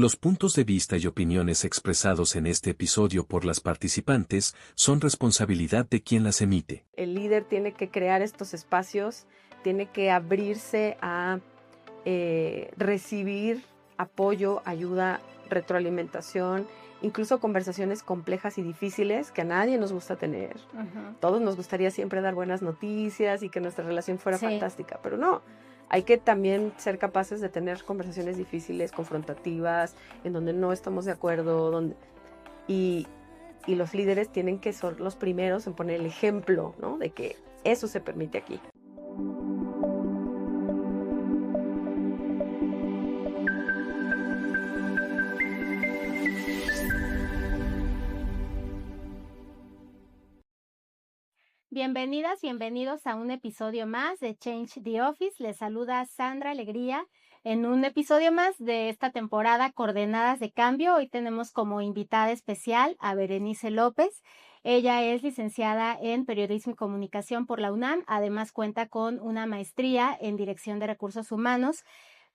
Los puntos de vista y opiniones expresados en este episodio por las participantes son responsabilidad de quien las emite. El líder tiene que crear estos espacios, tiene que abrirse a recibir apoyo, ayuda, retroalimentación, incluso conversaciones complejas y difíciles que a nadie nos gusta tener. Todos nos gustaría siempre dar buenas noticias y que nuestra relación fuera fantástica, pero no. Hay que también ser capaces de tener conversaciones difíciles, confrontativas, en donde no estamos de acuerdo, y los líderes tienen que ser los primeros en poner el ejemplo, ¿no? De que eso se permite aquí. Bienvenidas, bienvenidos a un episodio más de Change the Office. Les saluda Sandra Alegría en un episodio más de esta temporada Coordenadas de Cambio. Hoy tenemos como invitada especial a Berenice López. Ella es licenciada en Periodismo y Comunicación por la UNAM. Además cuenta con una maestría en Dirección de Recursos Humanos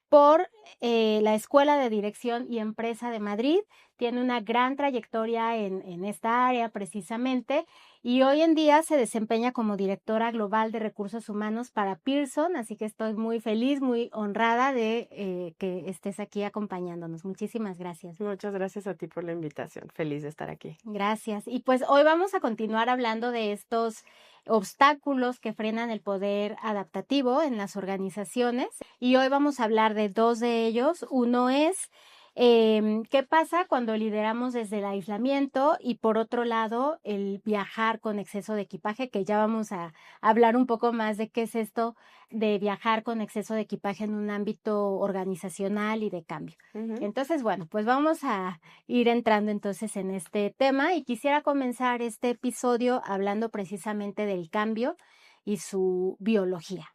por la Escuela de Dirección y Empresa de Madrid. Tiene una gran trayectoria en esta área precisamente y hoy en día se desempeña como directora global de recursos humanos para Pearson, así que estoy muy feliz, muy honrada de que estés aquí acompañándonos. Muchísimas gracias. Muchas gracias a ti por la invitación. Feliz de estar aquí. Gracias. Y pues hoy vamos a continuar hablando de estos obstáculos que frenan el poder adaptativo en las organizaciones. Y hoy vamos a hablar de dos de ellos. Uno es qué pasa cuando lideramos desde el aislamiento y por otro lado el viajar con exceso de equipaje, que ya vamos a hablar un poco más de qué es esto de viajar con exceso de equipaje en un ámbito organizacional y de cambio. Entonces, bueno, pues vamos a ir entrando entonces en este tema y quisiera comenzar este episodio hablando precisamente del cambio y su biología.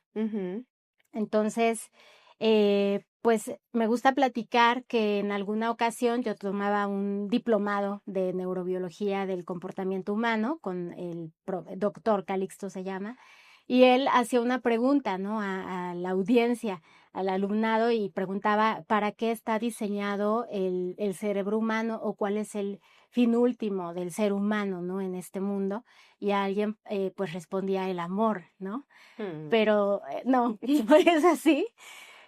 Entonces, pues me gusta platicar que en alguna ocasión yo tomaba un diplomado de neurobiología del comportamiento humano con el doctor Calixto se llama, y él hacía una pregunta, ¿no? a la audiencia, al alumnado, y preguntaba ¿para qué está diseñado el cerebro humano o cuál es el fin último del ser humano, ¿no? En este mundo? Y alguien pues respondía el amor, ¿no? Pero no, no es así.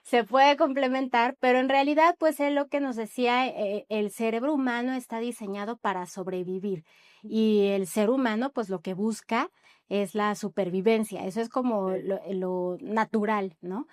Se puede complementar, pero en realidad pues es lo que nos decía, el cerebro humano está diseñado para sobrevivir y el ser humano pues lo que busca es la supervivencia, eso es como lo natural, ¿no?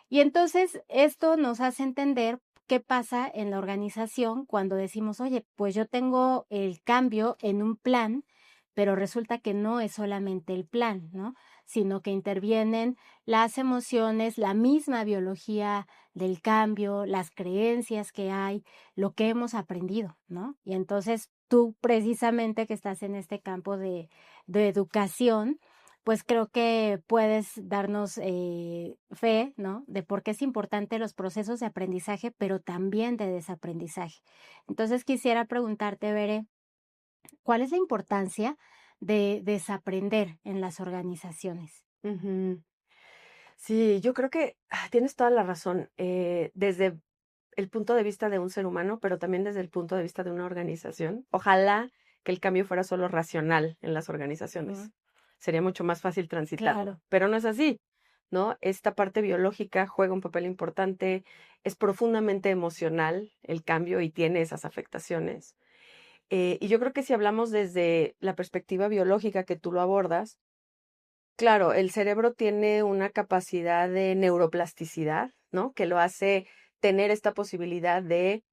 Y entonces esto nos hace entender qué pasa en la organización cuando decimos, oye, pues yo tengo el cambio en un plan, pero resulta que no es solamente el plan, ¿no? Sino que intervienen las emociones, la misma biología del cambio, las creencias que hay, lo que hemos aprendido, ¿no? Y entonces tú precisamente que estás en este campo de educación, pues creo que puedes darnos fe, ¿no? De por qué es importante los procesos de aprendizaje, pero también de desaprendizaje. Entonces quisiera preguntarte, Bere, ¿cuál es la importancia de desaprender en las organizaciones? Sí, yo creo que tienes toda la razón, desde el punto de vista de un ser humano, pero también desde el punto de vista de una organización. Ojalá que el cambio fuera solo racional en las organizaciones. Sería mucho más fácil transitarlo, Claro. pero no es así, ¿no? Esta parte biológica juega un papel importante, es profundamente emocional el cambio y tiene esas afectaciones. Y yo creo que si hablamos desde la perspectiva biológica que tú lo abordas, claro, el cerebro tiene una capacidad de neuroplasticidad, ¿no? Que lo hace tener esta posibilidad de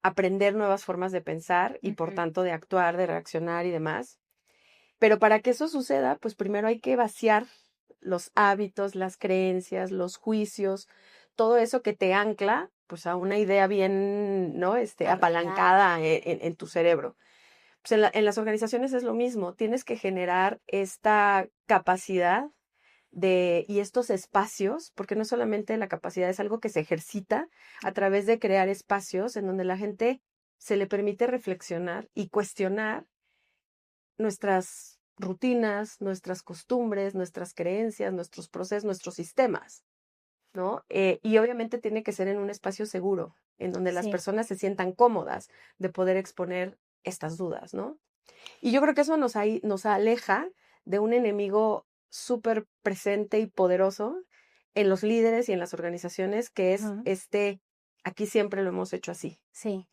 aprender nuevas formas de pensar y por tanto de actuar, de reaccionar y demás. Pero para que eso suceda, pues primero hay que vaciar los hábitos, las creencias, los juicios, todo eso que te ancla pues a una idea bien, ¿no? Apalancada en tu cerebro. Pues en las organizaciones es lo mismo, tienes que generar esta capacidad y estos espacios, porque no solamente la capacidad es algo que se ejercita a través de crear espacios en donde la gente se le permite reflexionar y cuestionar nuestras rutinas, nuestras costumbres, nuestras creencias, nuestros procesos, nuestros sistemas, ¿no? Y obviamente tiene que ser en un espacio seguro, en donde las Sí. personas se sientan cómodas de poder exponer estas dudas, ¿no? Y yo creo que eso nos aleja de un enemigo súper presente y poderoso en los líderes y en las organizaciones, que es Ujú. aquí siempre lo hemos hecho así. Sí.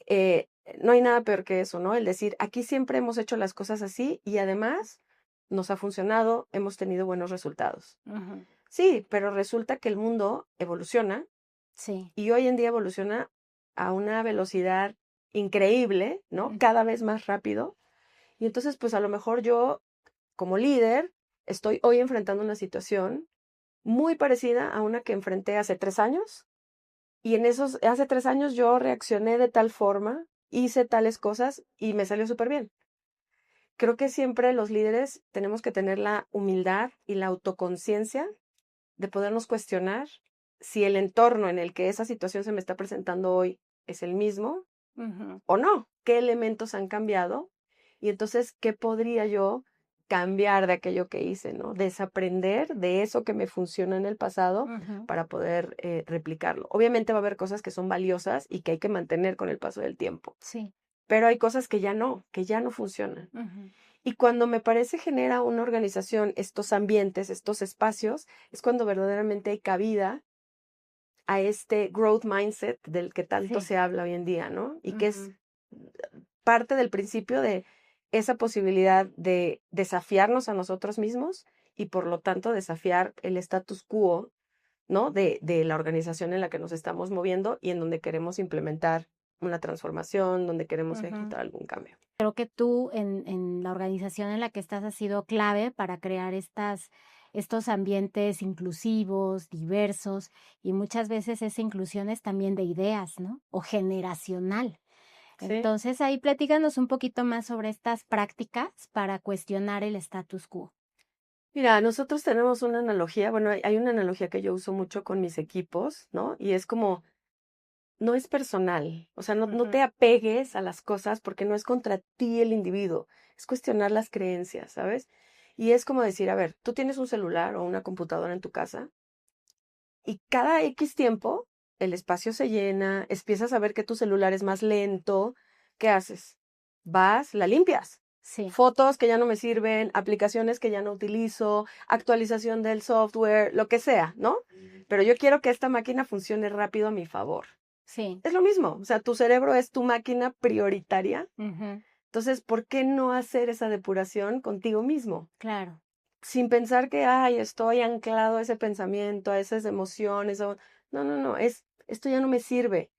Eh, no hay nada peor que eso, ¿no? El decir, aquí siempre hemos hecho las cosas así y además nos ha funcionado, hemos tenido buenos resultados. Ujú. Sí, pero resulta que el mundo evoluciona Sí. y hoy en día evoluciona a una velocidad increíble, ¿no? Cada vez más rápido. Y entonces, pues a lo mejor yo, como líder, estoy hoy enfrentando una situación muy parecida a una que enfrenté hace 3 años. Y hace 3 años yo reaccioné de tal forma, hice tales cosas y me salió súper bien. Creo que siempre los líderes tenemos que tener la humildad y la autoconciencia de podernos cuestionar si el entorno en el que esa situación se me está presentando hoy es el mismo Ujú. o no, qué elementos han cambiado y entonces qué podría yo cambiar de aquello que hice, ¿no? Desaprender de eso que me funcionó en el pasado Ujú. para poder replicarlo. Obviamente va a haber cosas que son valiosas y que hay que mantener con el paso del tiempo, Sí. pero hay cosas que ya no funcionan. Ujú. Y cuando me parece genera una organización estos ambientes, estos espacios, es cuando verdaderamente hay cabida a este growth mindset del que tanto Sí. se habla hoy en día, ¿no? Y que es Ujú. parte del principio de esa posibilidad de desafiarnos a nosotros mismos y por lo tanto desafiar el status quo, ¿no? De la organización en la que nos estamos moviendo y en donde queremos implementar una transformación, donde queremos Ujú. ejecutar algún cambio. Creo que tú en la organización en la que estás has sido clave para crear estos ambientes inclusivos, diversos, y muchas veces esa inclusión es también de ideas, ¿no? O generacional. Sí. Entonces, ahí platícanos un poquito más sobre estas prácticas para cuestionar el status quo. Mira, nosotros tenemos una analogía, bueno, hay una analogía que yo uso mucho con mis equipos, ¿no? Y es como, no es personal, o sea, no Ujú. te apegues a las cosas porque no es contra ti el individuo, es cuestionar las creencias, ¿sabes? Y es como decir, a ver, tú tienes un celular o una computadora en tu casa y cada X tiempo el espacio se llena, empiezas a ver que tu celular es más lento, ¿qué haces? Vas, la limpias. Sí. Fotos que ya no me sirven, aplicaciones que ya no utilizo, actualización del software, lo que sea, ¿no? Pero yo quiero que esta máquina funcione rápido a mi favor. Sí. Es lo mismo, o sea, tu cerebro es tu máquina prioritaria. Ujú. Entonces, ¿por qué no hacer esa depuración contigo mismo? Claro. Sin pensar que, ay, estoy anclado a ese pensamiento, a esas emociones. No, no, no, esto ya no me sirve.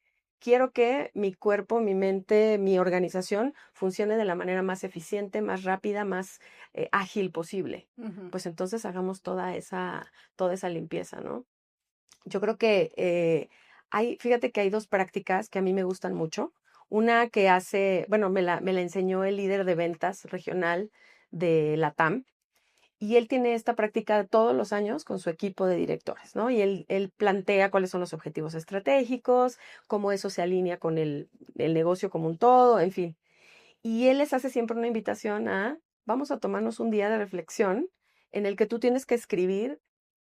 Quiero que mi cuerpo, mi mente, mi organización funcione de la manera más eficiente, más rápida, más ágil posible. Ujú. Pues entonces hagamos toda esa limpieza, ¿no? Yo creo que fíjate que hay dos prácticas que a mí me gustan mucho. Una que bueno, me la enseñó el líder de ventas regional de Latam, y él tiene esta práctica todos los años con su equipo de directores, ¿no? Y él plantea cuáles son los objetivos estratégicos, cómo eso se alinea con el negocio como un todo, en fin. Y él les hace siempre una invitación vamos a tomarnos un día de reflexión en el que tú tienes que escribir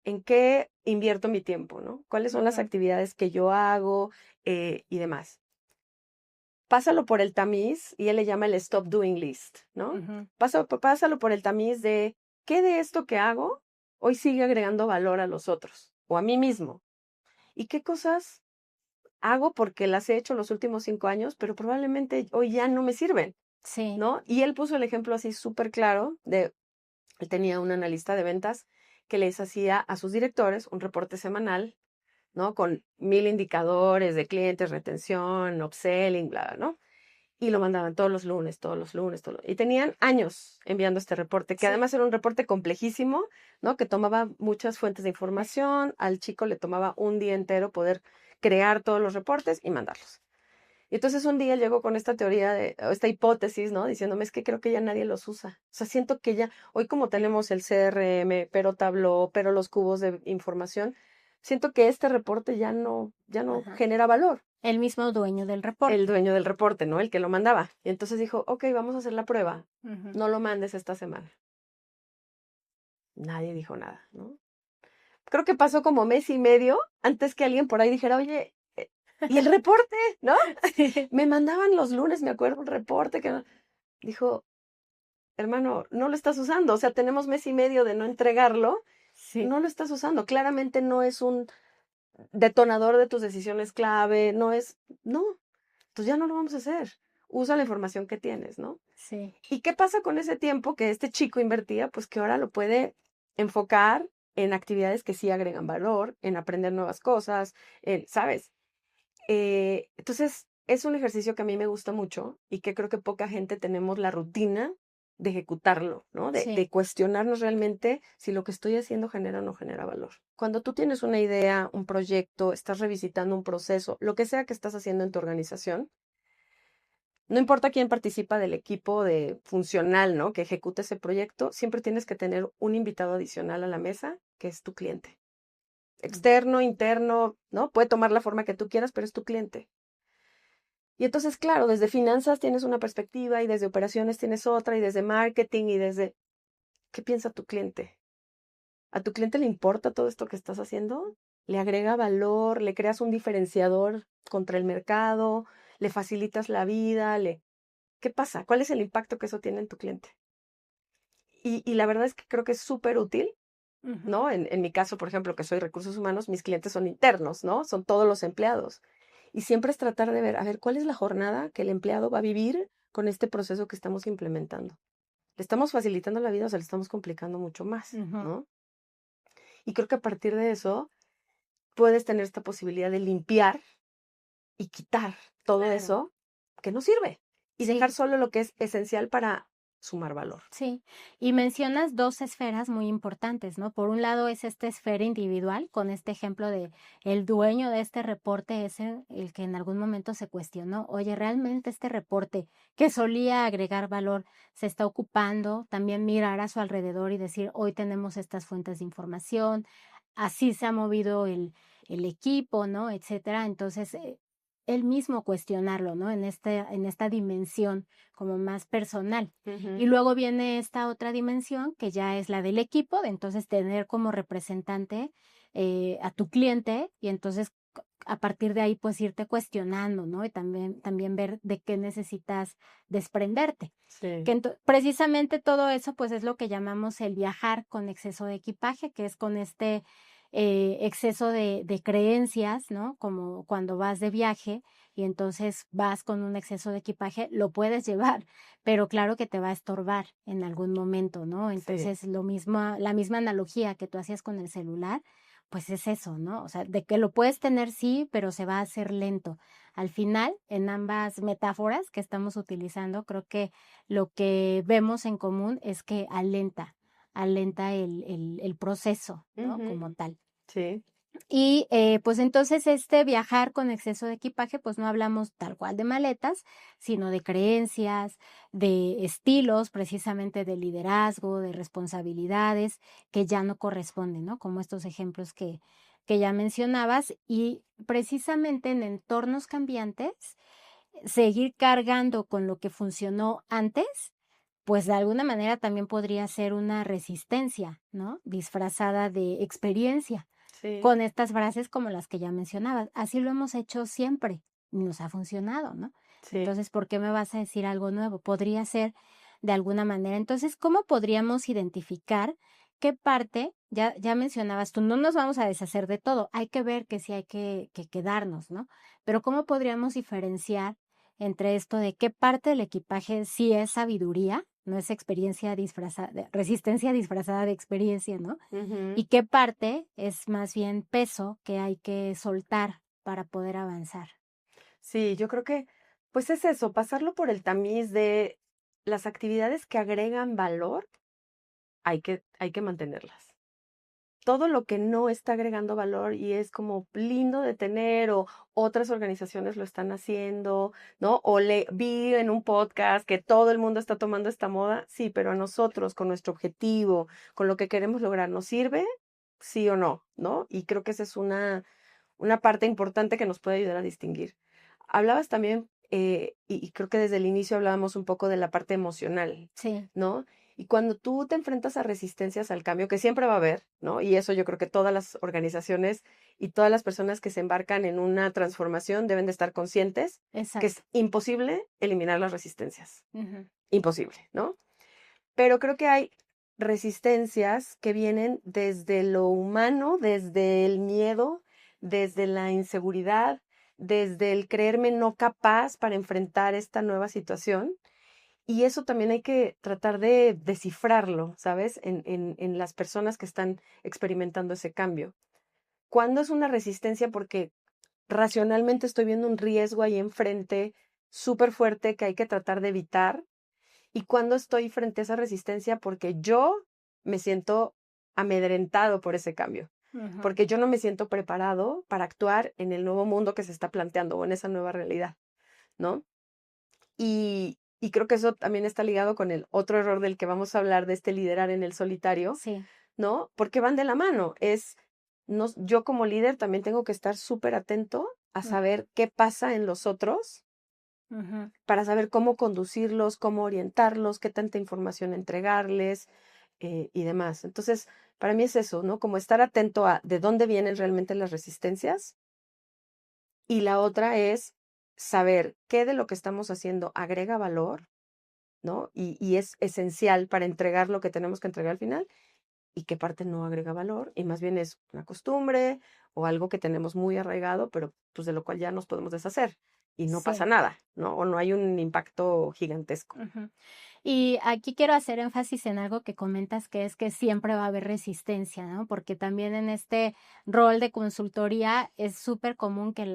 en qué invierto mi tiempo, ¿no? Cuáles son las Ujú. actividades que yo hago y demás. Pásalo por el tamiz, y él le llama el stop doing list, ¿no? Ujú. Pásalo por el tamiz de qué de esto que hago hoy sigue agregando valor a los otros o a mí mismo. Y qué cosas hago porque las he hecho los últimos 5 años, pero probablemente hoy ya no me sirven, Sí. ¿no? Y él puso el ejemplo así súper claro él tenía un analista de ventas que les hacía a sus directores un reporte semanal, ¿no? Con 1000 indicadores de clientes, retención, upselling, bla, bla, ¿no? Y lo mandaban todos los lunes, todos los lunes, y tenían años enviando este reporte, que Sí. además era un reporte complejísimo, ¿no? Que tomaba muchas fuentes de información, al chico le tomaba un día entero poder crear todos los reportes y mandarlos. Y entonces un día llegó con esta teoría, o esta hipótesis, ¿no? Diciéndome, es que creo que ya nadie los usa. O sea, siento que ya, hoy como tenemos el CRM, pero Tableau, pero los cubos de información, siento que este reporte ya no Ajá. genera valor. El mismo dueño del El reporte. dueño del reporte, ¿no? El que lo mandaba. Y entonces dijo, ok, vamos a hacer la prueba. Ujú. No lo mandes esta semana. Nadie dijo nada, ¿no? Creo que pasó como mes y medio antes que alguien por ahí dijera, oye, Y el reporte, ¿no? Sí. Me mandaban los lunes, me acuerdo, un reporte que dijo, hermano, no lo estás usando. O sea, tenemos mes y medio de no entregarlo, Sí. no lo estás usando. Claramente no es un detonador de tus decisiones clave, no. Entonces ya no lo vamos a hacer. Usa la información que tienes, ¿no? Sí. ¿Y qué pasa con ese tiempo que este chico invertía? Pues que ahora lo puede enfocar en actividades que sí agregan valor, en aprender nuevas cosas, ¿sabes? Entonces, es un ejercicio que a mí me gusta mucho y que creo que poca gente tenemos la rutina de ejecutarlo, ¿no? De Sí. cuestionarnos realmente si lo que estoy haciendo genera o no genera valor. Cuando tú tienes una idea, un proyecto, estás revisitando un proceso, lo que sea que estás haciendo en tu organización, no importa quién participa del equipo de funcional, ¿no? Que ejecute ese proyecto, siempre tienes que tener un invitado adicional a la mesa, que es tu cliente. Externo, interno, ¿no? Puede tomar la forma que tú quieras, pero es tu cliente. Y entonces, claro, desde finanzas tienes una perspectiva y desde operaciones tienes otra y desde marketing y desde... ¿Qué piensa tu cliente? ¿A tu cliente le importa todo esto que estás haciendo? ¿Le agrega valor? ¿Le creas un diferenciador contra el mercado? ¿Le facilitas la vida? ¿Qué pasa? ¿Cuál es el impacto que eso tiene en tu cliente? Y la verdad es que creo que es súper útil, Ujú. ¿no? En mi caso, por ejemplo, que soy recursos humanos, mis clientes son internos, ¿no? Son todos los empleados. Y siempre es tratar de ver, a ver, ¿cuál es la jornada que el empleado va a vivir con este proceso que estamos implementando? ¿Le estamos facilitando la vida o se le estamos complicando mucho más, Ujú. ¿no? Y creo que a partir de eso puedes tener esta posibilidad de limpiar y quitar todo Claro. eso que no sirve y Sí. dejar solo lo que es esencial para sumar valor. Sí, y mencionas dos esferas muy importantes, ¿no? Por un lado es esta esfera individual, con este ejemplo de el dueño de este reporte es el que en algún momento se cuestionó, oye, ¿realmente este reporte que solía agregar valor se está ocupando? También mirar a su alrededor y decir, hoy tenemos estas fuentes de información, así se ha movido el equipo, ¿no? Etcétera. Entonces, él mismo cuestionarlo, ¿no? En esta dimensión como más personal. Y Ujú. luego viene esta otra dimensión que ya es la del equipo, de entonces tener como representante a tu cliente y entonces a partir de ahí pues irte cuestionando, ¿no? Y también ver de qué necesitas desprenderte. Sí. Que precisamente todo eso pues es lo que llamamos el viajar con exceso de equipaje, que es con este exceso de creencias, ¿no? Como cuando vas de viaje y entonces vas con un exceso de equipaje, lo puedes llevar, pero claro que te va a estorbar en algún momento, ¿no? Sí. Entonces, la misma analogía que tú hacías con el celular, pues es eso, ¿no? O sea, de que lo puedes tener sí, pero se va a hacer lento. Al final, en ambas metáforas que estamos utilizando, creo que lo que vemos en común es que alenta el proceso, ¿no? Ujú. Como tal. Sí. Y pues entonces este viajar con exceso de equipaje, pues no hablamos tal cual de maletas, sino de creencias, de estilos, precisamente de liderazgo, de responsabilidades que ya no corresponden, ¿no? Como estos ejemplos que ya mencionabas. Y precisamente en entornos cambiantes, seguir cargando con lo que funcionó antes, pues de alguna manera también podría ser una resistencia, ¿no? Disfrazada de experiencia Sí. con estas frases como las que ya mencionabas. Así lo hemos hecho siempre y nos ha funcionado, ¿no? Sí. Entonces, ¿por qué me vas a decir algo nuevo? Podría ser de alguna manera. Entonces, ¿cómo podríamos identificar qué parte, ya mencionabas tú, no nos vamos a deshacer de todo, hay que ver que sí hay que quedarnos, ¿no? Pero ¿cómo podríamos diferenciar entre esto de qué parte del equipaje sí es sabiduría, no es experiencia disfrazada, resistencia disfrazada de experiencia, ¿no? Ujú. Y qué parte es más bien peso que hay que soltar para poder avanzar. Sí, yo creo que, pues es eso, pasarlo por el tamiz de las actividades que agregan valor, hay que mantenerlas. Todo lo que no está agregando valor y es como lindo de tener o otras organizaciones lo están haciendo, ¿no? O le vi en un podcast que todo el mundo está tomando esta moda, sí, pero a nosotros con nuestro objetivo, con lo que queremos lograr, ¿nos sirve? Sí o no, ¿no? Y creo que esa es una parte importante que nos puede ayudar a distinguir. Hablabas también, y creo que desde el inicio hablábamos un poco de la parte emocional, Sí, ¿no? Y cuando tú te enfrentas a resistencias al cambio, que siempre va a haber, ¿no? Y eso yo creo que todas las organizaciones y todas las personas que se embarcan en una transformación deben de estar conscientes que Exacto. es imposible eliminar las resistencias. Ujú. Imposible, ¿no? Pero creo que hay resistencias que vienen desde lo humano, desde el miedo, desde la inseguridad, desde el creerme no capaz para enfrentar esta nueva situación. Y eso también hay que tratar de descifrarlo, ¿sabes? En las personas que están experimentando ese cambio. ¿Cuándo es una resistencia? Porque racionalmente estoy viendo un riesgo ahí enfrente súper fuerte que hay que tratar de evitar. ¿Y cuándo estoy frente a esa resistencia? Porque yo me siento amedrentado por ese cambio. Ujú. Porque yo no me siento preparado para actuar en el nuevo mundo que se está planteando o en esa nueva realidad, ¿no? Y creo que eso también está ligado con el otro error del que vamos a hablar, de este liderar en el solitario, Sí. ¿no? Porque van de la mano. No, yo como líder también tengo que estar súper atento a Mm. saber qué pasa en los otros Ujú. para saber cómo conducirlos, cómo orientarlos, qué tanta información entregarles y demás. Entonces, para mí es eso, ¿no? Como estar atento a de dónde vienen realmente las resistencias. Y la otra es saber qué de lo que estamos haciendo agrega valor, ¿no? Y es esencial para entregar lo que tenemos que entregar al final, y qué parte no agrega valor, y más bien es una costumbre o algo que tenemos muy arraigado, pero pues de lo cual ya nos podemos deshacer y no pasa Sí. nada, ¿no? O no hay un impacto gigantesco. Ujú. Y aquí quiero hacer énfasis en algo que comentas, que es que siempre va a haber resistencia, ¿no? Porque también en este rol de consultoría es súper común que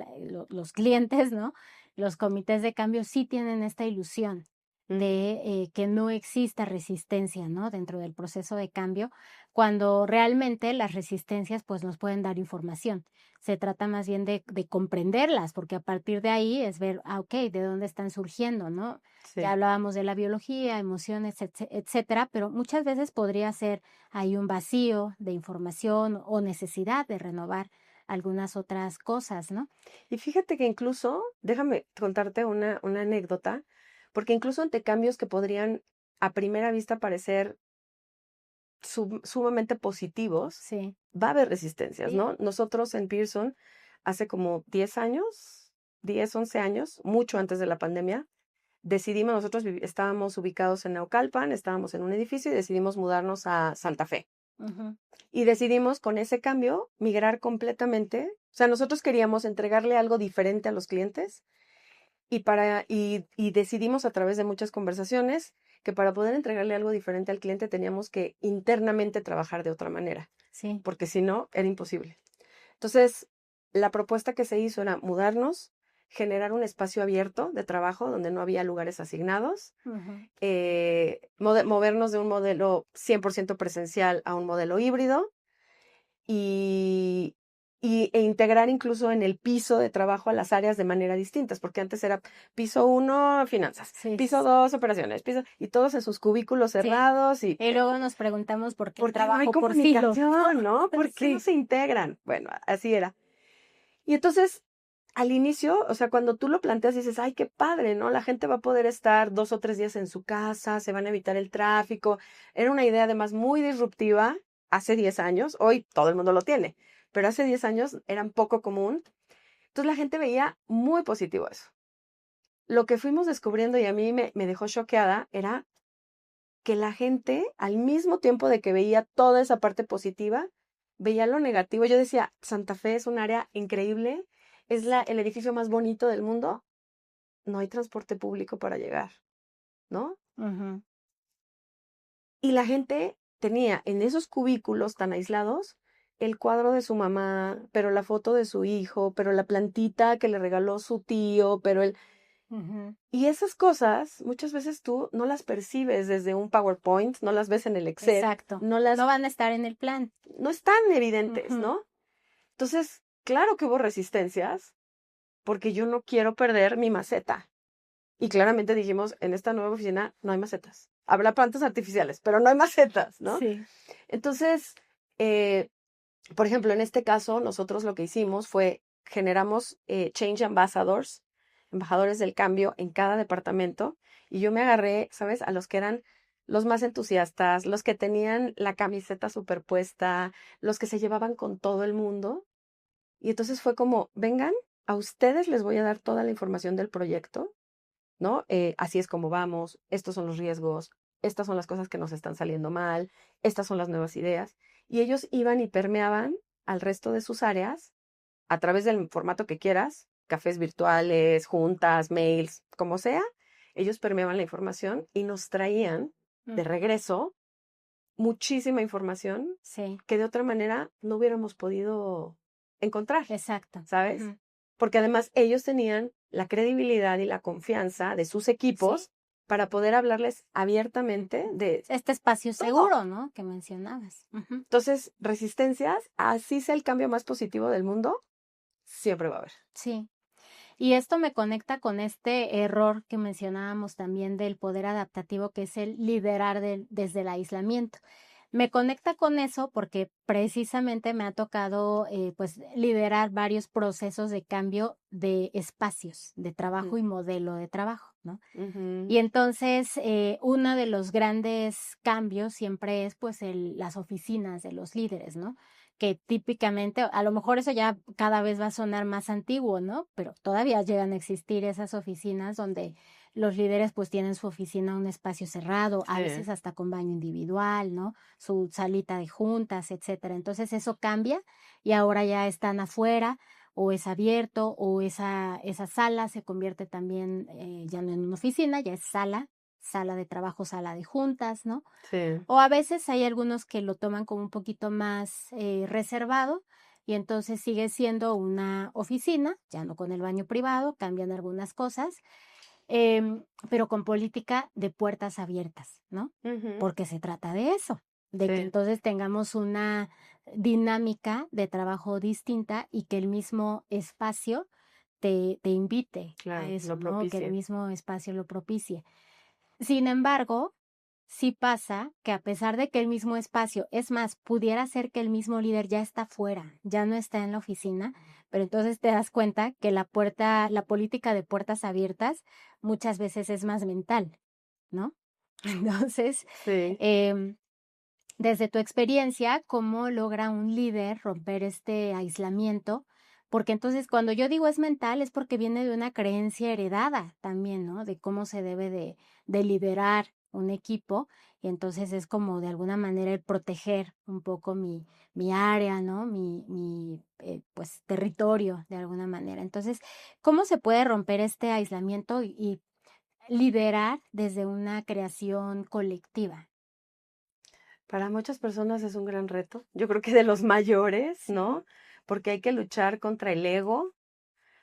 los clientes, ¿no? Los comités de cambio sí tienen esta ilusión de que no exista resistencia, ¿no? Dentro del proceso de cambio, cuando realmente las resistencias pues nos pueden dar información. Se trata más bien de comprenderlas, porque a partir de ahí es ver, ok, de dónde están surgiendo, ¿no? Ya Sí. hablábamos de la biología, emociones, etcétera, pero muchas veces podría ser ahí un vacío de información o necesidad de renovar algunas otras cosas, ¿no? Y fíjate que incluso, déjame contarte una anécdota, porque incluso ante cambios que podrían a primera vista parecer sumamente positivos, Sí. va a haber resistencias, Sí. ¿no? Nosotros en Pearson, hace como 10 años, 10 11 años, mucho antes de la pandemia, decidimos, nosotros estábamos ubicados en Naucalpan, estábamos en un edificio y decidimos mudarnos a Santa Fe. Ujú. Y decidimos con ese cambio migrar completamente. O sea, nosotros queríamos entregarle algo diferente a los clientes y decidimos a través de muchas conversaciones que para poder entregarle algo diferente al cliente teníamos que internamente trabajar de otra manera, Sí. porque si no, era imposible. Entonces, la propuesta que se hizo era mudarnos, generar un espacio abierto de trabajo donde no había lugares asignados, Ujú. movernos de un modelo 100% presencial a un modelo híbrido y, e integrar incluso en el piso de trabajo a las áreas de manera distintas, porque antes era piso 1, finanzas, Sí, piso 2, operaciones, y todos en sus cubículos sí. cerrados y Y luego nos preguntamos por qué el ¿por qué no hay trabajo por silos. comunicación, no? ¿Por qué no Sí. se integran? Bueno, así era. Y entonces, al inicio, o sea, cuando tú lo planteas, dices, ay, qué padre, ¿no? La gente va a poder estar 2 o 3 días en su casa, se van a evitar el tráfico. Era una idea además muy disruptiva hace 10 años, hoy todo el mundo lo tiene, pero hace 10 años eran poco común. Entonces la gente veía muy positivo eso. Lo que fuimos descubriendo y a mí me dejó choqueada era que la gente, al mismo tiempo de que veía toda esa parte positiva, veía lo negativo. Yo decía, Santa Fe es un área increíble, es el edificio más bonito del mundo, no hay transporte público para llegar, ¿no? Ujú. Y la gente tenía en esos cubículos tan aislados el cuadro de su mamá, pero la foto de su hijo, pero la plantita que le regaló su tío, pero el... Ujú. Y esas cosas muchas veces tú no las percibes desde un PowerPoint, no las ves en el Excel, Exacto. No van a estar en el plan. no están evidentes, Ujú. ¿no? Entonces, claro que hubo resistencias, porque yo no quiero perder mi maceta. Y claramente dijimos, en esta nueva oficina no hay macetas. Habrá plantas artificiales, pero no hay macetas, ¿no? Sí. Entonces, eh, por ejemplo, en este caso, nosotros lo que hicimos fue generamos Change Ambassadors, embajadores del cambio en cada departamento, y yo me agarré, ¿sabes?, a los que eran los más entusiastas, los que tenían la camiseta superpuesta, los que se llevaban con todo el mundo, Y entonces fue como, vengan, a ustedes les voy a dar toda la información del proyecto, ¿no? Así es como vamos, estos son los riesgos, estas son las cosas que nos están saliendo mal, estas son las nuevas ideas. Y ellos iban y permeaban al resto de sus áreas a través del formato que quieras, cafés virtuales, juntas, mails, como sea. Ellos permeaban la información y nos traían de regreso muchísima información Sí, que de otra manera no hubiéramos podido encontrar, exacto. ¿sabes? Ujú. Porque además ellos tenían la credibilidad y la confianza de sus Sí, equipos para poder hablarles abiertamente de este espacio todo. seguro, ¿no? Que mencionabas. Ujú. Entonces, resistencias, así sea el cambio más positivo del mundo, siempre va a haber. Sí. Y esto me conecta con este error que mencionábamos también del poder adaptativo, que es el liderar desde el aislamiento. Me conecta con eso porque precisamente me ha tocado pues liderar varios procesos de cambio de espacios de trabajo y modelo de trabajo, ¿no? Ujú. Y entonces uno de los grandes cambios siempre es pues las oficinas de los líderes, ¿no? Que típicamente, a lo mejor eso ya cada vez va a sonar más antiguo, ¿no? Pero todavía llegan a existir esas oficinas donde los líderes pues tienen su oficina, un espacio cerrado, a Sí. veces hasta con baño individual, ¿no? Su salita de juntas, etcétera. Entonces eso cambia y ahora ya están afuera o es abierto o esa sala se convierte también ya no en una oficina, ya es sala de trabajo, sala de juntas, ¿no? Sí. O a veces hay algunos que lo toman como un poquito más reservado y entonces sigue siendo una oficina, ya no con el baño privado, cambian algunas cosas, pero con política de puertas abiertas, ¿no? Ujú. Porque se trata de eso, de que Sí. entonces tengamos una dinámica de trabajo distinta y que el mismo espacio te invite a Claro, eso, lo ¿no? Que el propicia. mismo espacio lo propicie. Sin embargo, sí pasa que a pesar de que el mismo espacio, es más, pudiera ser que el mismo líder ya está fuera, ya no está en la oficina, pero entonces te das cuenta que la política de puertas abiertas muchas veces es más mental, ¿no? Entonces, Sí. em, desde tu experiencia, ¿cómo logra un líder romper este aislamiento? Porque entonces cuando yo digo es mental es porque viene de una creencia heredada también, ¿no? De cómo se debe de liderar un equipo y entonces es como de alguna manera el proteger un poco mi área, ¿no? Mi pues territorio de alguna manera. Entonces, ¿cómo se puede romper este aislamiento y liderar desde una creación colectiva? Para muchas personas es un gran reto. Yo creo que de los mayores, Sí, ¿no? Porque hay que luchar contra el ego,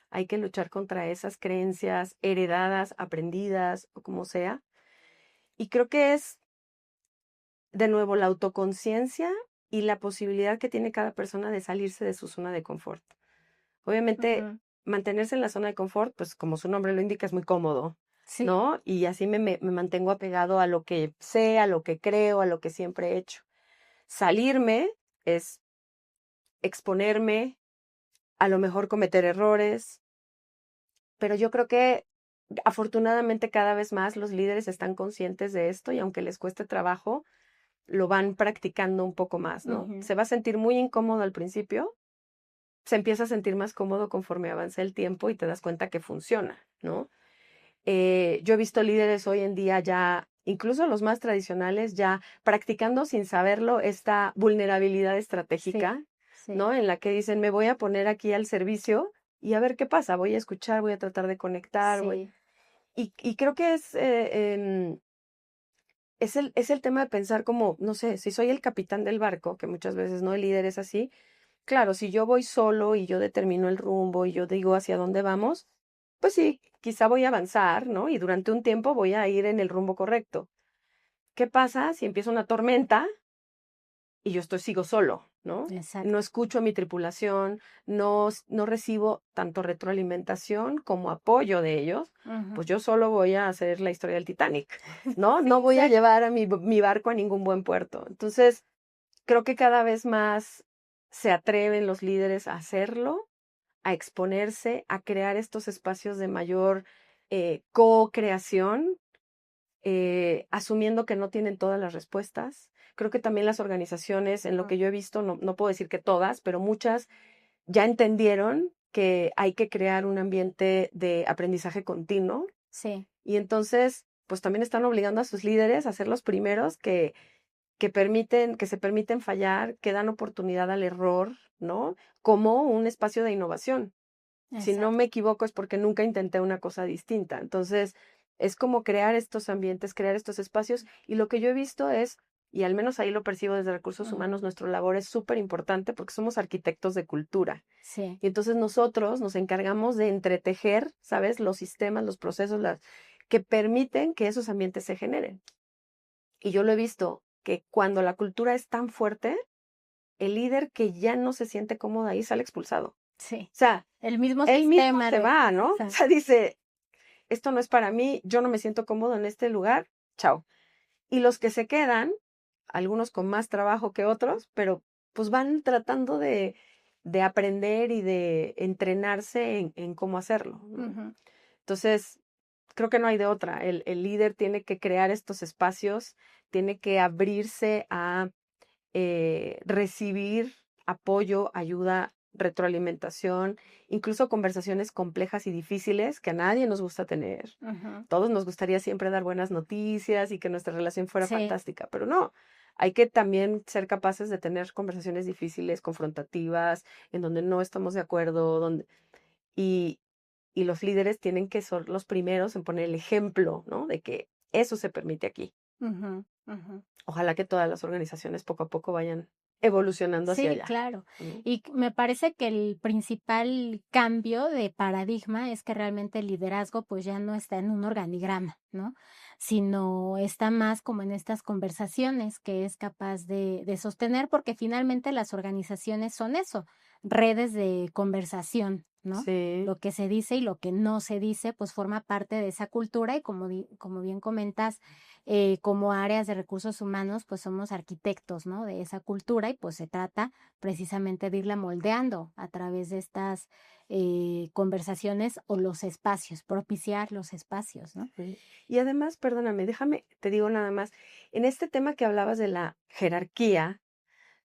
hay que luchar contra esas creencias heredadas, aprendidas o como sea. Y creo que es, de nuevo, la autoconciencia y la posibilidad que tiene cada persona de salirse de su zona de confort. Obviamente, ujú, mantenerse en la zona de confort, pues como su nombre lo indica, es muy cómodo, sí, ¿no? Y así me mantengo apegado a lo que sé, a lo que creo, a lo que siempre he hecho. Salirme es exponerme, a lo mejor cometer errores, pero yo creo que afortunadamente cada vez más los líderes están conscientes de esto y aunque les cueste trabajo, lo van practicando un poco más, ¿no? ujú, Se va a sentir muy incómodo al principio, se empieza a sentir más cómodo conforme avanza el tiempo y te das cuenta que funciona, ¿no? Yo he visto líderes hoy en día ya, incluso los más tradicionales, ya practicando sin saberlo esta vulnerabilidad sí, estratégica, sí, ¿no? En la que dicen, me voy a poner aquí al servicio y a ver qué pasa, voy a escuchar, voy a tratar de conectar, voy... sí, Y creo que es el tema de pensar como, no sé, si soy el capitán del barco, que muchas veces no el líder es así, claro, si yo voy solo y yo determino el rumbo y yo digo hacia dónde vamos, pues sí, quizá voy a avanzar, ¿no? Y durante un tiempo voy a ir en el rumbo correcto. ¿Qué pasa si empieza una tormenta y yo sigo solo, ¿no? No exacto. escucho a mi tripulación, no recibo tanto retroalimentación como apoyo de ellos, Ujú. pues yo solo voy a hacer la historia del Titanic, ¿no? Sí, No voy a exacto. llevar a mi barco a ningún buen puerto. Entonces, creo que cada vez más se atreven los líderes a hacerlo, a exponerse, a crear estos espacios de mayor co-creación, asumiendo que no tienen todas las respuestas. Creo que también las organizaciones, en lo Mm, que yo he visto, no puedo decir que todas, pero muchas ya entendieron que hay que crear un ambiente de aprendizaje continuo Sí. y entonces pues también están obligando a sus líderes a ser los primeros que se permiten fallar, que dan oportunidad al error, ¿no? Como un espacio de innovación. Si no Exacto. me equivoco es porque nunca intenté una cosa distinta. Entonces, es como crear estos ambientes, crear estos espacios. Y lo que yo he visto es, y al menos ahí lo percibo desde recursos humanos, nuestra labor es súper importante porque somos arquitectos de cultura. Sí. Y entonces nosotros nos encargamos de entretejer, ¿sabes? Los sistemas, los procesos, que permiten que esos ambientes se generen. Y yo lo he visto que cuando la cultura es tan fuerte, el líder que ya no se siente cómodo ahí sale expulsado. Sí. O sea, El mismo él mismo sistema se va, ¿no? O Exacto. sea, dice, esto no es para mí, yo no me siento cómodo en este lugar, chao. Y los que se quedan, algunos con más trabajo que otros, pero pues van tratando de aprender y de entrenarse en cómo hacerlo, ¿no? Ujú. Entonces, creo que no hay de otra. El líder tiene que crear estos espacios, tiene que abrirse a recibir apoyo, ayuda, retroalimentación, incluso conversaciones complejas y difíciles que a nadie nos gusta tener. Ujú. Todos nos gustaría siempre dar buenas noticias y que nuestra relación fuera Sí. fantástica, pero no. Hay que también ser capaces de tener conversaciones difíciles, confrontativas, en donde no estamos de acuerdo, y, y los líderes tienen que ser los primeros en poner el ejemplo, ¿no? De que eso se permite aquí. Ujú, ujú. Ojalá que todas las organizaciones poco a poco vayan evolucionando hacia Sí, allá, claro. ¿no? Y me parece que el principal cambio de paradigma es que realmente el liderazgo pues ya no está en un organigrama, ¿no? Sino está más como en estas conversaciones que es capaz de sostener, porque finalmente las organizaciones son eso, redes de conversación, ¿no? Sí, Lo que se dice y lo que no se dice, pues forma parte de esa cultura y como bien comentas, como áreas de recursos humanos, pues somos arquitectos, ¿no? De esa cultura y pues se trata precisamente de irla moldeando a través de estas conversaciones o los espacios, propiciar los espacios, ¿no? sí. Y además, perdóname, déjame, te digo nada más, en este tema que hablabas de la jerarquía,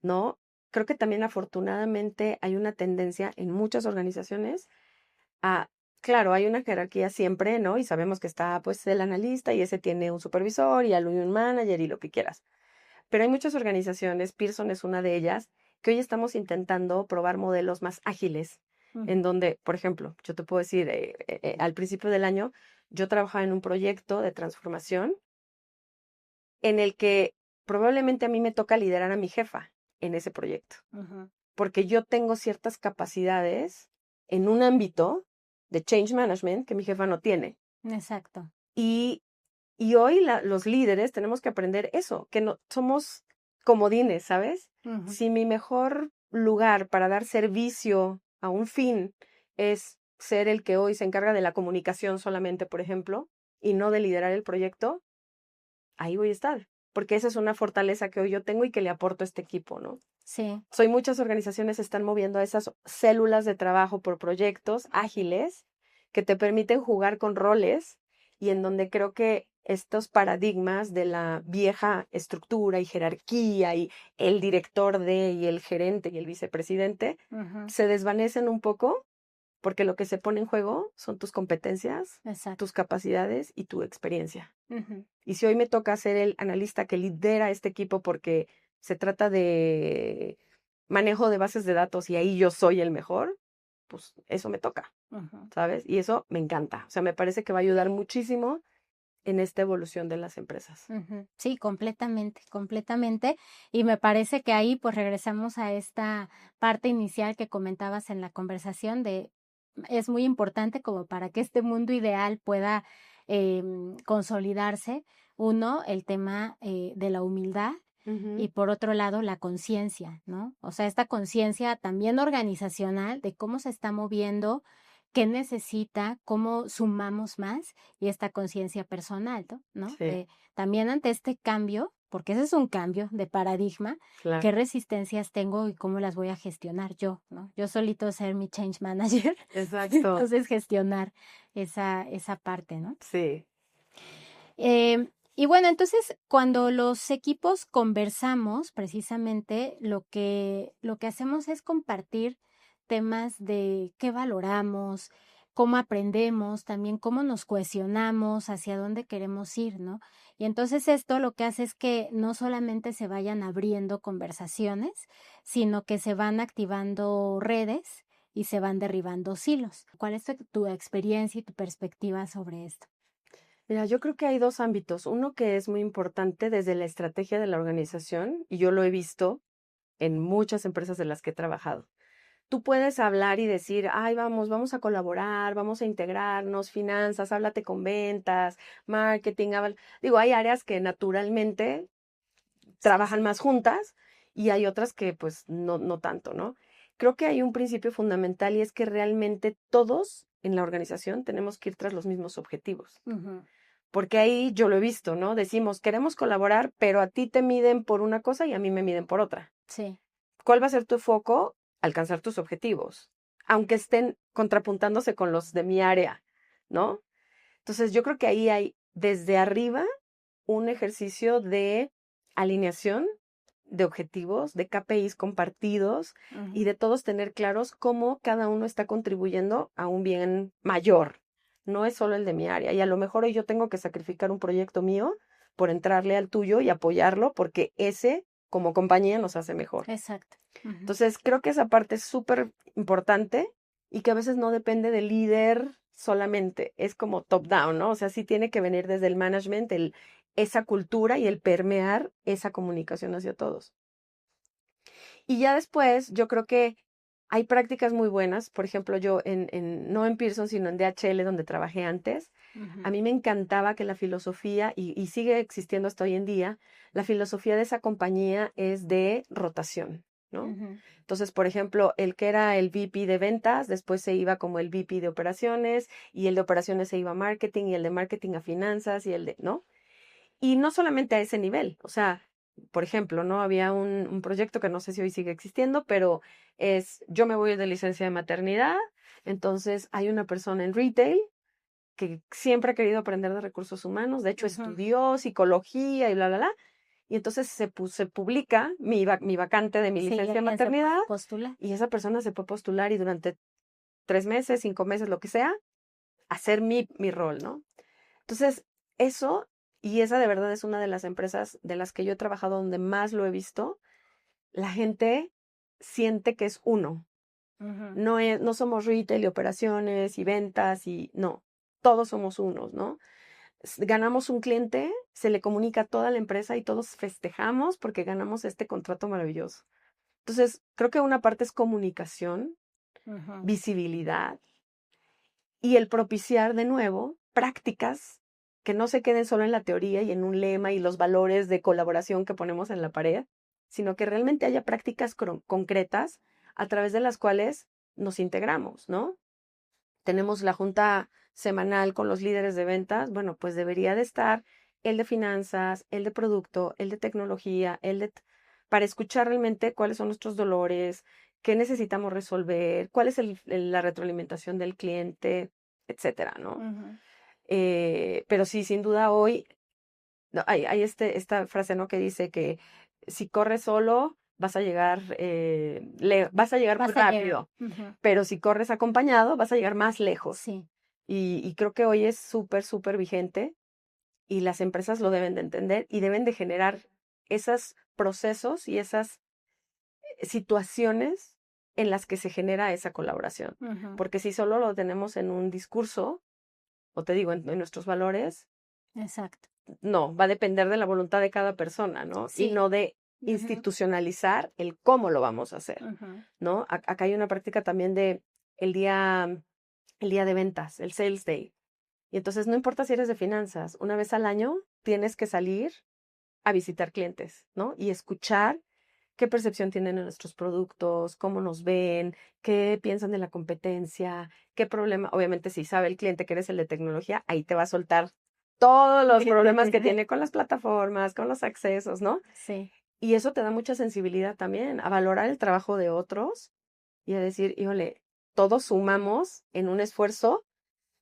¿no? Creo que también afortunadamente hay una tendencia en muchas organizaciones a, claro, hay una jerarquía siempre, ¿no? Y sabemos que está pues el analista y ese tiene un supervisor y un manager y lo que quieras. Pero hay muchas organizaciones, Pearson es una de ellas, que hoy estamos intentando probar modelos más ágiles, en Ujú. donde, por ejemplo, yo te puedo decir, al principio del año, yo trabajaba en un proyecto de transformación en el que probablemente a mí me toca liderar a mi jefa en ese proyecto, Ujú. porque yo tengo ciertas capacidades en un ámbito de change management que mi jefa no tiene. Exacto. Y, y hoy los líderes tenemos que aprender eso, que no somos comodines, ¿sabes? Ujú. Si mi mejor lugar para dar servicio a un fin es ser el que hoy se encarga de la comunicación solamente, por ejemplo, y no de liderar el proyecto, ahí voy a estar, porque esa es una fortaleza que hoy yo tengo y que le aporto a este equipo, ¿no? Sí. Soy muchas organizaciones están moviendo a esas células de trabajo por proyectos ágiles que te permiten jugar con roles y en donde creo que estos paradigmas de la vieja estructura y jerarquía y el director de y el gerente y el vicepresidente Ujú. se desvanecen un poco porque lo que se pone en juego son tus competencias, Exacto. tus capacidades y tu experiencia. Ujú. Y si hoy me toca ser el analista que lidera este equipo porque se trata de manejo de bases de datos y ahí yo soy el mejor, pues eso me toca, Ujú. ¿sabes? Y eso me encanta. O sea, me parece que va a ayudar muchísimo en esta evolución de las empresas. Ujú. Sí, completamente, completamente. Y me parece que ahí pues regresamos a esta parte inicial que comentabas en la conversación de es muy importante como para que este mundo ideal pueda consolidarse. Uno, el tema de la humildad y Ujú, por otro lado la conciencia, ¿no? O sea, esta conciencia también organizacional de cómo se está moviendo, qué necesita, cómo sumamos más y esta conciencia personal, ¿no? sí, También ante este cambio, porque ese es un cambio de paradigma, claro. qué resistencias tengo y cómo las voy a gestionar yo, ¿no? Yo solito ser mi change manager, Exacto. entonces gestionar esa parte, ¿no? Sí. Y bueno, entonces cuando los equipos conversamos, precisamente lo que hacemos es compartir temas de qué valoramos, cómo aprendemos, también cómo nos cohesionamos, hacia dónde queremos ir, ¿no? Y entonces esto lo que hace es que no solamente se vayan abriendo conversaciones, sino que se van activando redes y se van derribando silos. ¿Cuál es tu experiencia y tu perspectiva sobre esto? Mira, yo creo que hay dos ámbitos. Uno que es muy importante desde la estrategia de la organización, y yo lo he visto en muchas empresas de las que he trabajado. Tú puedes hablar y decir, ay, vamos a colaborar, vamos a integrarnos, finanzas, háblate con ventas, marketing. Digo, hay áreas que naturalmente trabajan más juntas y hay otras que pues no tanto, ¿no? Creo que hay un principio fundamental y es que realmente todos en la organización tenemos que ir tras los mismos objetivos. Ujú. Porque ahí yo lo he visto, ¿no? Decimos, queremos colaborar, pero a ti te miden por una cosa y a mí me miden por otra. Sí. ¿Cuál va a ser tu foco? Alcanzar tus objetivos, aunque estén contrapuntándose con los de mi área, ¿no? Entonces yo creo que ahí hay desde arriba un ejercicio de alineación de objetivos, de KPIs compartidos y Ujú. de todos tener claros cómo cada uno está contribuyendo a un bien mayor. No es solo el de mi área. Y a lo mejor hoy yo tengo que sacrificar un proyecto mío por entrarle al tuyo y apoyarlo porque ese, como compañía, nos hace mejor. Exacto. Ujú. Entonces, creo que esa parte es súper importante y que a veces no depende del líder solamente, es como top down, ¿no? O sea, sí tiene que venir desde el management, esa cultura y el permear esa comunicación hacia todos. Y ya después, yo creo que hay prácticas muy buenas. Por ejemplo, yo no en Pearson, sino en DHL, donde trabajé antes, a Ujú. mí me encantaba que la filosofía, y sigue existiendo hasta hoy en día, la filosofía de esa compañía es de rotación, ¿no? Ujú. Entonces, por ejemplo, el que era el VP de ventas, después se iba como el VP de operaciones, y el de operaciones se iba a marketing, y el de marketing a finanzas, y el de, ¿no? Y no solamente a ese nivel, o sea, por ejemplo, ¿no? Había un proyecto que no sé si hoy sigue existiendo, pero yo me voy de licencia de maternidad, entonces hay una persona en retail que siempre ha querido aprender de recursos humanos, de hecho Ujú. estudió psicología y bla, bla, bla, y entonces se publica mi vacante de mi Sí, licencia de alguien se maternidad postula. y esa persona se puede postular y durante 3 meses, 5 meses, lo que sea, hacer mi rol, ¿no? Entonces, eso, y esa de verdad es una de las empresas de las que yo he trabajado donde más lo he visto, la gente siente que es uno. Ujú. No somos retail y operaciones y ventas y no, todos somos unos, ¿no? Ganamos un cliente, se le comunica a toda la empresa y todos festejamos porque ganamos este contrato maravilloso. Entonces, creo que una parte es comunicación, Ujú. visibilidad y el propiciar de nuevo prácticas que no se queden solo en la teoría y en un lema y los valores de colaboración que ponemos en la pared, sino que realmente haya prácticas concretas a través de las cuales nos integramos, ¿no? Tenemos la junta semanal con los líderes de ventas, bueno, pues debería de estar el de finanzas, el de producto, el de tecnología, para escuchar realmente cuáles son nuestros dolores, qué necesitamos resolver, cuál es la retroalimentación del cliente, etcétera, ¿no? Ujú. Pero sí, sin duda hoy no, hay esta frase, ¿no? Que dice que si corres solo vas a llegar muy Vas a llegar. rápido, Ujú. pero si corres acompañado vas a llegar más lejos. Sí. Y creo que hoy es súper, súper vigente y las empresas lo deben de entender y deben de generar esos procesos y esas situaciones en las que se genera esa colaboración. Ujú. Porque si solo lo tenemos en un discurso, o te digo, en nuestros valores, Exacto. no, va a depender de la voluntad de cada persona, ¿no? Y Sí. no de Ujú. institucionalizar el cómo lo vamos a hacer, Ujú. ¿no? Acá hay una práctica también de el día, el día de ventas, el sales day. Y entonces no importa si eres de finanzas, una vez al año tienes que salir a visitar clientes, ¿no? Y escuchar qué percepción tienen de nuestros productos, cómo nos ven, qué piensan de la competencia, qué problema. Obviamente, si sabe el cliente que eres el de tecnología, ahí te va a soltar todos los problemas que tiene con las plataformas, con los accesos, ¿no? Sí. Y eso te da mucha sensibilidad también a valorar el trabajo de otros y a decir, híjole, todos sumamos en un esfuerzo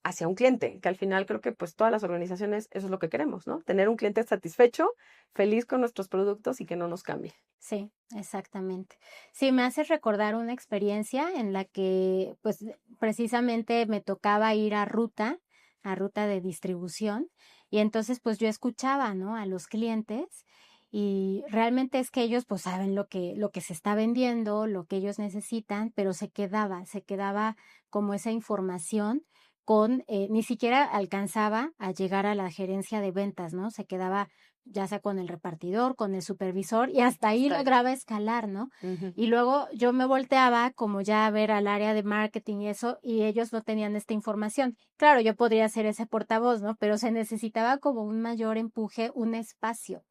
hacia un cliente, que al final creo que pues todas las organizaciones eso es lo que queremos, ¿no? Tener un cliente satisfecho, feliz con nuestros productos y que no nos cambie. Sí, exactamente. Sí, me hace recordar una experiencia en la que, pues, precisamente me tocaba ir a ruta de distribución, y entonces, pues, yo escuchaba, ¿no?, a los clientes, y realmente es que ellos, pues, saben lo que se está vendiendo, lo que ellos necesitan, pero se quedaba como esa información ni siquiera alcanzaba a llegar a la gerencia de ventas, ¿no? Se quedaba ya sea con el repartidor, con el supervisor, y hasta ahí Hasta ahí. lograba escalar, ¿no? Ujú. Y luego yo me volteaba como ya a ver al área de marketing y eso, y ellos no tenían esta información. Claro, yo podría ser ese portavoz, ¿no? Pero se necesitaba como un mayor empuje, un Un espacio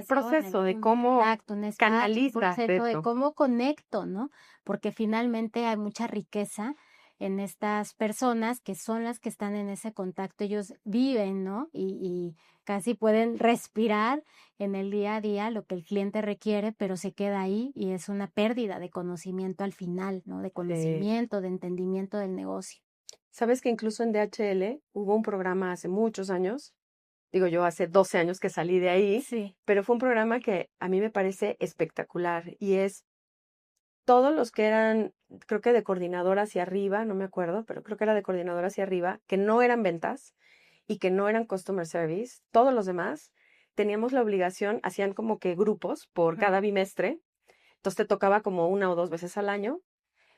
proceso de cómo exacto, un canalizas proceso de eso. cómo conecto, ¿no? Porque finalmente hay mucha riqueza en estas personas que son las que están en ese contacto, ellos viven, ¿no? Y casi pueden respirar en el día a día lo que el cliente requiere, pero se queda ahí y es una pérdida de conocimiento al final, ¿no? De conocimiento, de entendimiento del negocio. ¿Sabes que incluso en DHL hubo un programa hace muchos años? Digo, yo hace 12 años que salí de ahí, Sí. pero fue un programa que a mí me parece espectacular y es todos los que eran, creo que de coordinador hacia arriba, no me acuerdo, pero creo que era de coordinador hacia arriba, que no eran ventas y que no eran customer service, todos los demás teníamos la obligación, hacían como que grupos por cada bimestre, entonces te tocaba como 1 o 2 veces al año,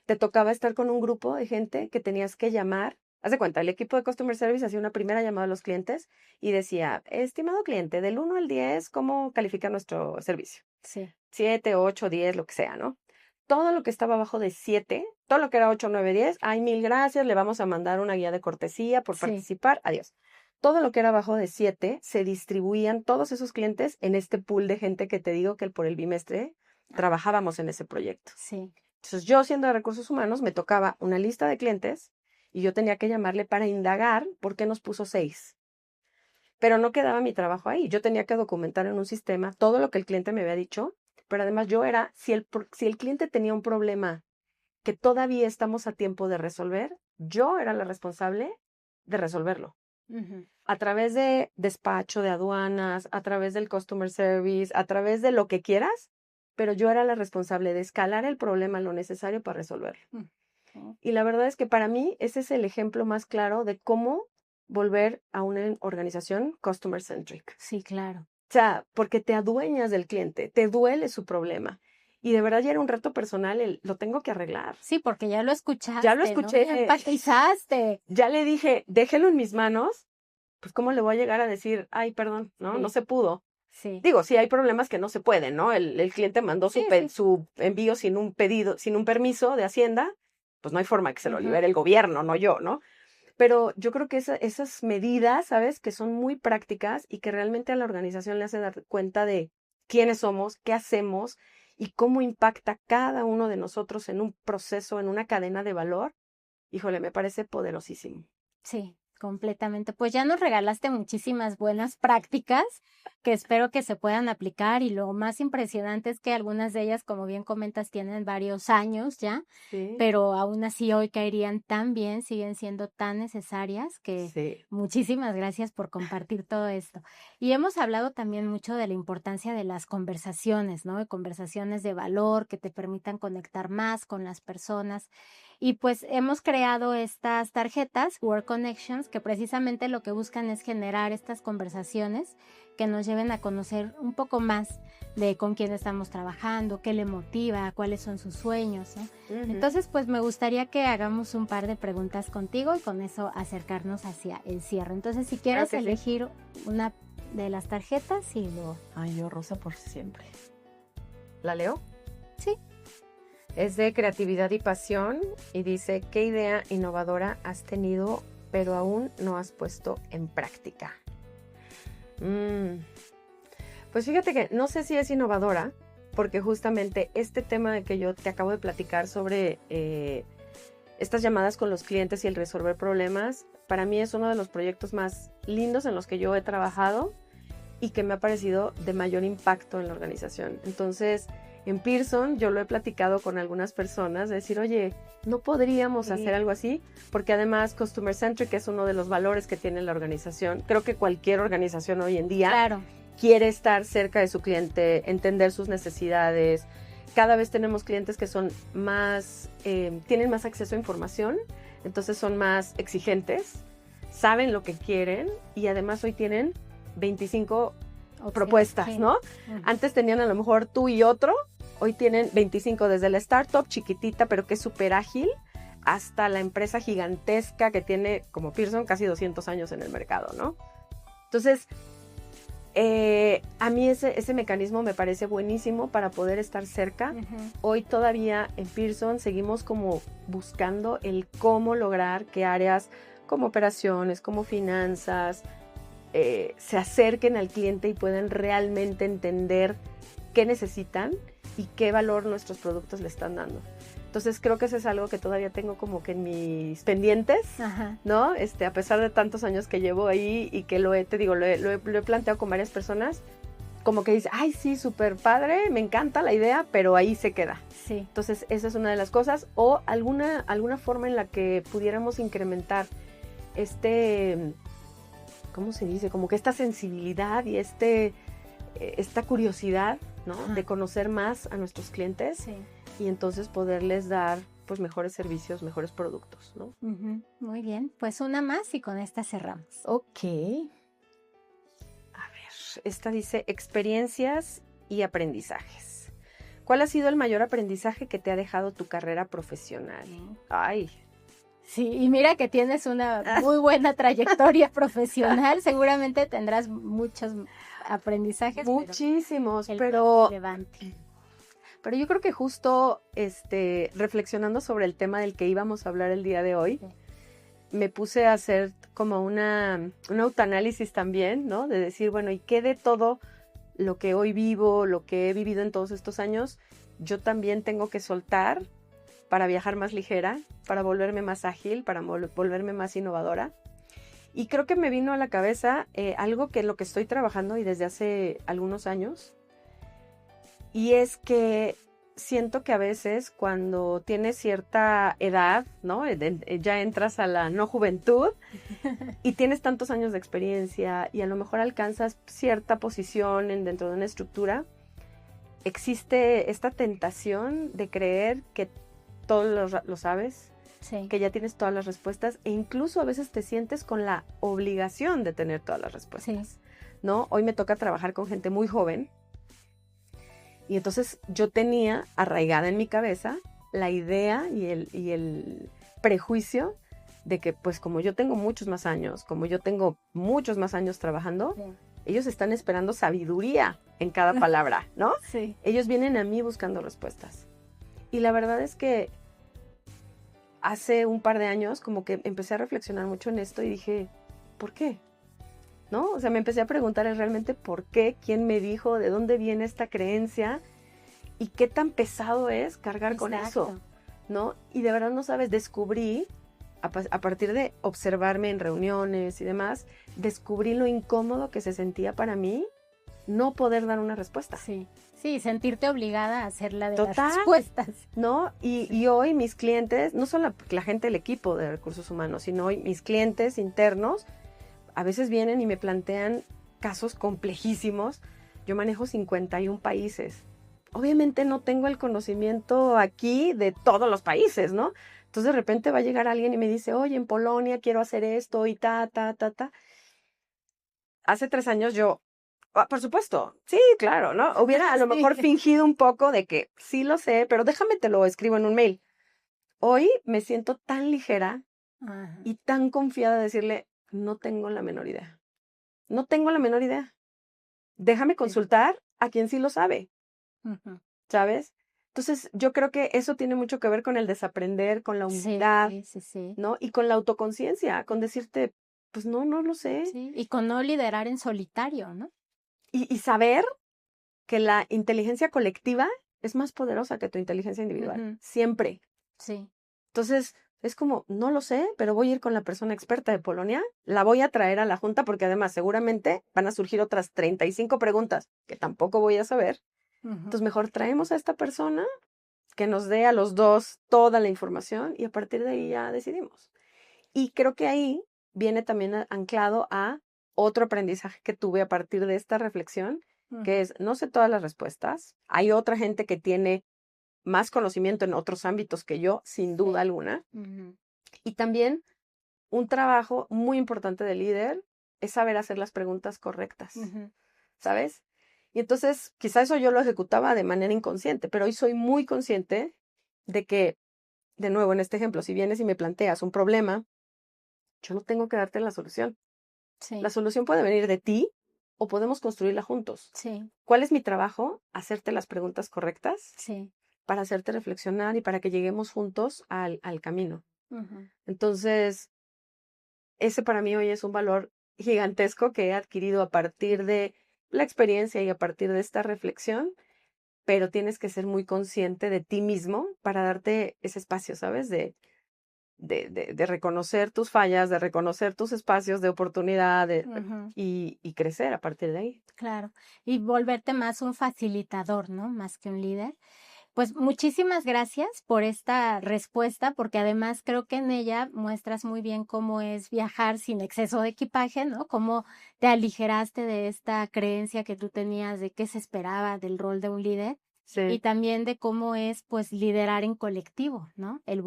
te tocaba estar con un grupo de gente que tenías que llamar. Haz de cuenta, el equipo de Customer Service hacía una primera llamada a los clientes y decía, estimado cliente, del 1 al 10, ¿cómo califica nuestro servicio? Sí. 7, 8, 10, lo que sea, ¿no? Todo lo que estaba abajo de 7, todo lo que era 8, 9, 10, ay, mil gracias, le vamos a mandar una guía de cortesía por Sí. participar, adiós. Todo lo que era abajo de 7 se distribuían todos esos clientes en este pool de gente que te digo que por el bimestre trabajábamos en ese proyecto. Sí. Entonces yo siendo de recursos humanos me tocaba una lista de clientes y yo tenía que llamarle para indagar por qué nos puso 6. Pero no quedaba mi trabajo ahí. Yo tenía que documentar en un sistema todo lo que el cliente me había dicho, pero además yo era, si el cliente tenía un problema que todavía estamos a tiempo de resolver, yo era la responsable de resolverlo. Ujú. A través de despacho de aduanas, a través del customer service, a través de lo que quieras, pero yo era la responsable de escalar el problema lo necesario para resolverlo. Oh, Y la verdad es que para mí ese es el ejemplo más claro de cómo volver a una organización customer centric. sí, claro. O sea, porque te adueñas del cliente, te duele su problema. Y de verdad ya era un reto personal, lo tengo que arreglar. Sí, porque ya lo escuchaste, Ya lo ¿no? escuché. Ya empatizaste. Ya le dije, déjelo en mis manos, pues cómo le voy a llegar a decir, ay, perdón, no, no Sí. se pudo. Sí. Digo, sí hay problemas que no se pueden, ¿no? El cliente mandó Sí, sí. su envío sin un pedido, sin un permiso de Hacienda, pues no hay forma que se lo Ujú. libere el gobierno, no yo, ¿no? Pero yo creo que esas medidas, ¿sabes? Que son muy prácticas y que realmente a la organización le hace dar cuenta de quiénes somos, qué hacemos y cómo impacta cada uno de nosotros en un proceso, en una cadena de valor. Híjole, me parece poderosísimo. Sí, completamente. Pues ya nos regalaste muchísimas buenas prácticas que espero que se puedan aplicar, y lo más impresionante es que algunas de ellas, como bien comentas, tienen varios años ya, Sí, pero aún así hoy caerían tan bien, siguen siendo tan necesarias que sí. muchísimas gracias por compartir todo esto. Y hemos hablado también mucho de la importancia de las conversaciones, ¿no? De conversaciones de valor que te permitan conectar más con las personas. Y pues hemos creado estas tarjetas, Work Connections, que precisamente lo que buscan es generar estas conversaciones que nos lleven a conocer un poco más de con quién estamos trabajando, qué le motiva, cuáles son sus sueños, ¿no? Ujú. Entonces, pues me gustaría que hagamos un par de preguntas contigo y con eso acercarnos hacia el cierre. Entonces, si quieres que sí. elegir una de las tarjetas y lo... Ay, yo Rosa por siempre. ¿La leo? Sí. Es de creatividad y pasión y dice, ¿qué idea innovadora has tenido pero aún no has puesto en práctica? Pues fíjate que no sé si es innovadora, porque justamente este tema de que yo te acabo de platicar sobre estas llamadas con los clientes y el resolver problemas, para mí es uno de los proyectos más lindos en los que yo he trabajado y que me ha parecido de mayor impacto en la organización. Entonces, En Pearson yo lo he platicado con algunas personas, de decir, oye, ¿no podríamos hacer algo así? Porque además Customer Centric es uno de los valores que tiene la organización. Creo que cualquier organización hoy en día quiere estar cerca de su cliente, entender sus necesidades. Cada vez tenemos clientes que son más, tienen más acceso a información, entonces son más exigentes, saben lo que quieren y además hoy tienen 25 propuestas, ¿no? Antes tenían a lo mejor tú y otro, hoy tienen 25, desde la startup chiquitita pero que es súper ágil, hasta la empresa gigantesca que tiene, como Pearson, casi 200 años en el mercado, ¿no? Entonces, a mí ese mecanismo me parece buenísimo para poder estar cerca. Hoy todavía en Pearson seguimos como buscando el cómo lograr que áreas como operaciones, como finanzas, se acerquen al cliente y puedan realmente entender qué necesitan y qué valor nuestros productos le están dando. Entonces creo que eso es algo que todavía tengo como que en mis pendientes, ¿no? A pesar de tantos años que llevo ahí y que lo he planteado con varias personas, como que dice, ay, sí, súper padre, me encanta la idea, pero ahí se queda. Sí. Entonces esa es una de las cosas. O alguna forma en la que pudiéramos incrementar ¿cómo se dice? Como que esta sensibilidad y esta curiosidad, ¿no? De conocer más a nuestros clientes. Sí. Y entonces poderles dar pues mejores servicios, mejores productos, ¿no? Muy bien, pues una más y con esta cerramos. Ok. A ver, esta dice experiencias y aprendizajes. ¿Cuál ha sido el mayor aprendizaje que te ha dejado tu carrera profesional? Ay. Sí, y mira que tienes una muy buena trayectoria profesional, seguramente tendrás muchos aprendizajes. Muchísimos, pero Pero yo creo que justo reflexionando sobre el tema del que íbamos a hablar el día de hoy, me puse a hacer como un autoanálisis también, ¿no? De decir, bueno, ¿y qué de todo lo que hoy vivo, lo que he vivido en todos estos años, yo también tengo que soltar para viajar más ligera, para volverme más ágil, para volverme más innovadora? Y creo que me vino a la cabeza algo que es lo que estoy trabajando y desde hace algunos años. Y es que siento que a veces cuando tienes cierta edad, ¿no? Ya entras a la no juventud y tienes tantos años de experiencia y a lo mejor alcanzas cierta posición dentro de una estructura, existe esta tentación de creer que todo lo sabes, que ya tienes todas las respuestas e incluso a veces te sientes con la obligación de tener todas las respuestas, ¿no? Hoy me toca trabajar con gente muy joven. Y entonces yo tenía arraigada en mi cabeza la idea y el prejuicio de que pues como yo tengo muchos más años, trabajando, ellos están esperando sabiduría en cada palabra, ¿no? Sí. Ellos vienen a mí buscando respuestas. Y la verdad es que hace un par de años como que empecé a reflexionar mucho en esto y dije, ¿por qué? ¿No? O sea, me empecé a preguntar realmente por qué, quién me dijo, de dónde viene esta creencia y qué tan pesado es cargar con eso, ¿no? Y de verdad no sabes, descubrí, a partir de observarme en reuniones y demás, descubrí lo incómodo que se sentía para mí no poder dar una respuesta. Sí, sentirte obligada a hacer la de las respuestas. ¿No? Y hoy mis clientes, no solo la gente del equipo de recursos humanos, sino hoy mis clientes internos, a veces vienen y me plantean casos complejísimos. Yo manejo 51 países. Obviamente no tengo el conocimiento aquí de todos los países, ¿no? Entonces de repente va a llegar alguien y me dice, oye, en Polonia quiero hacer esto y ta. Hace 3 años yo, por supuesto, sí, claro, ¿no? Hubiera a lo mejor fingido un poco de que sí lo sé, pero déjame te lo escribo en un mail. Hoy me siento tan ligera y tan confiada de decirle, no tengo la menor idea. No tengo la menor idea. Déjame consultar a quien sí lo sabe. ¿Sabes? Entonces, yo creo que eso tiene mucho que ver con el desaprender, con la humildad, ¿no? Y con la autoconciencia, con decirte, pues no lo sé. Sí, y con no liderar en solitario, ¿no? Y saber que la inteligencia colectiva es más poderosa que tu inteligencia individual. Siempre. Sí. Entonces, es como, no lo sé, pero voy a ir con la persona experta de Polonia, la voy a traer a la junta porque además seguramente van a surgir otras 35 preguntas que tampoco voy a saber. Entonces mejor traemos a esta persona que nos dé a los dos toda la información y a partir de ahí ya decidimos. Y creo que ahí viene también anclado a otro aprendizaje que tuve a partir de esta reflexión, que es, no sé todas las respuestas, hay otra gente que tiene más conocimiento en otros ámbitos que yo, sin duda alguna. Y también un trabajo muy importante del líder es saber hacer las preguntas correctas, ¿sabes? Y entonces, quizá eso yo lo ejecutaba de manera inconsciente, pero hoy soy muy consciente de que, de nuevo, en este ejemplo, si vienes y me planteas un problema, yo no tengo que darte la solución. Sí. La solución puede venir de ti o podemos construirla juntos. Sí. ¿Cuál es mi trabajo? Hacerte las preguntas correctas Sí. para hacerte reflexionar y para que lleguemos juntos al camino. Entonces, ese para mí hoy es un valor gigantesco que he adquirido a partir de la experiencia y a partir de esta reflexión, pero tienes que ser muy consciente de ti mismo para darte ese espacio, ¿sabes? De reconocer tus fallas, de reconocer tus espacios de oportunidad y crecer a partir de ahí. Claro, y volverte más un facilitador, ¿no? Más que un líder. Pues muchísimas gracias por esta respuesta, porque además creo que en ella muestras muy bien cómo es viajar sin exceso de equipaje, ¿no? Cómo te aligeraste de esta creencia que tú tenías de qué se esperaba del rol de un líder. Sí. Y también de cómo es, pues, liderar en colectivo, ¿no? El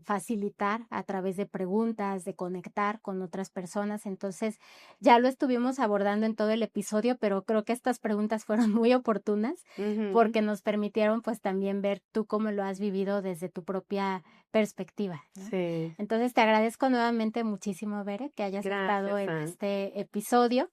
facilitar a través de preguntas, de conectar con otras personas. Entonces, ya lo estuvimos abordando en todo el episodio, pero creo que estas preguntas fueron muy oportunas porque nos permitieron, pues, también ver tú cómo lo has vivido desde tu propia perspectiva, ¿no? Sí. Entonces, te agradezco nuevamente muchísimo, Bere, que hayas estado en este episodio.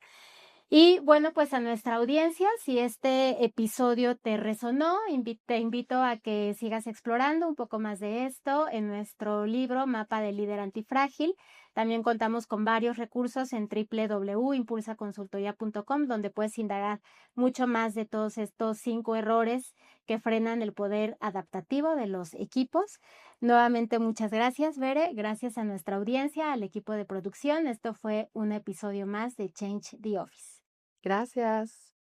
Y bueno, pues a nuestra audiencia, si este episodio te resonó, te invito a que sigas explorando un poco más de esto en nuestro libro Mapa del Líder Antifrágil. También contamos con varios recursos en www.impulsaconsultoría.com, donde puedes indagar mucho más de todos estos 5 errores que frenan el poder adaptativo de los equipos. Nuevamente, muchas gracias, Bere. Gracias a nuestra audiencia, al equipo de producción. Esto fue un episodio más de Change the Office. Gracias.